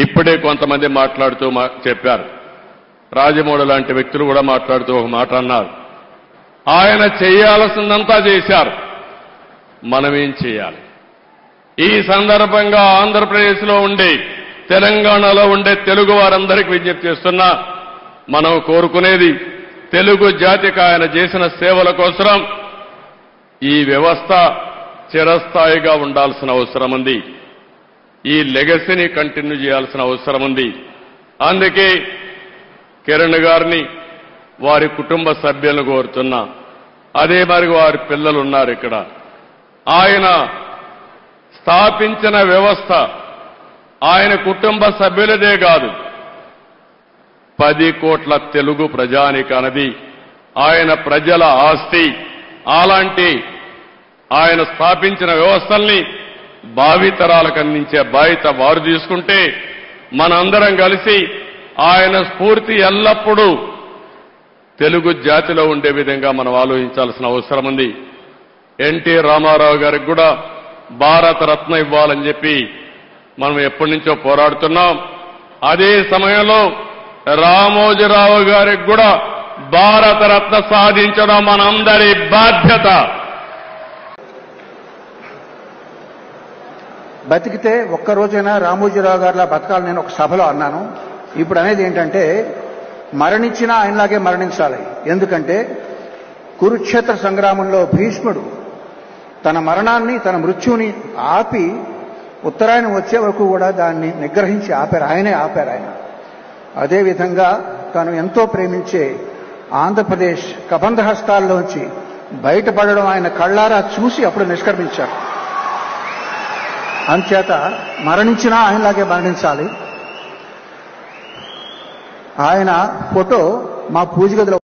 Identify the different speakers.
Speaker 1: ఇప్పుడే కొంతమంది మాట్లాడుతూ చెప్పారు. రాజమౌళి లాంటి వ్యక్తులు కూడా మాట్లాడుతూ ఒక మాట అన్నారు. ఆయన చేయాల్సిందంతా చేశారు, మనమేం చేయాలి? ఈ సందర్భంగా ఆంధ్రప్రదేశ్లో ఉండే, తెలంగాణలో ఉండే తెలుగు వారందరికీ విజ్ఞప్తి చేస్తున్నా, మనం కోరుకునేది తెలుగు జాతికి ఆయన చేసిన సేవల కోసం ఈ వ్యవస్థ చిరస్థాయిగా ఉండాల్సిన అవసరం ఉంది. ఈ లెగసీని కంటిన్యూ చేయాల్సిన అవసరం ఉంది. అందుకే కిరణ్ గారిని, వారి కుటుంబ సభ్యులను కోరుతున్నా. అదే మరి వారి పిల్లలు ఉన్నారు ఇక్కడ. ఆయన స్థాపించిన వ్యవస్థ ఆయన కుటుంబ సభ్యులదే కాదు, 10 కోట్ల తెలుగు ప్రజానికన్నది ఆయన ప్రజల ఆస్తి. అలాంటి ఆయన స్థాపించిన వ్యవస్థల్ని భావితరాలకు అందించే బాధ్యత వారు తీసుకుంటే, మనందరం కలిసి ఆయన స్ఫూర్తి ఎల్లప్పుడూ తెలుగు జాతిలో ఉండే విధంగా మనం ఆలోచించాల్సిన అవసరం ఉంది. ఎన్టీ రామారావు గారికి కూడా భారతరత్న ఇవ్వాలని చెప్పి మనం ఎప్పటి నుంచో పోరాడుతున్నాం. అదే సమయంలో రామోజీరావు గారికి కూడా భారతరత్న సాధించడం మనందరి బాధ్యత.
Speaker 2: బతికితే ఒక్కరోజైనా రామోజీరావు గారిలా బతకాలని నేను ఒక సభలో అన్నాను. ఇప్పుడు అనేది ఏంటంటే, మరణించినా ఆయనలాగే మరణించాలి. ఎందుకంటే కురుక్షేత్ర సంగ్రామంలో భీష్ముడు తన మరణాన్ని, తన మృత్యుని ఆపి ఉత్తరాయణం వచ్చే వరకు కూడా దాన్ని నిగ్రహించి ఆపారు. ఆయనే ఆపారు. ఆయన అదేవిధంగా తను ఎంతో ప్రేమించే ఆంధ్రప్రదేశ్ కబంధ హస్తాల్లోంచి బయటపడడం ఆయన కళ్ళారా చూసి అప్పుడు నిష్క్రమించారు. అంచేత మరణించినా ఆయనలాగే మరణించాలి. ఆయన ఫోటో మా పూజ గదిలో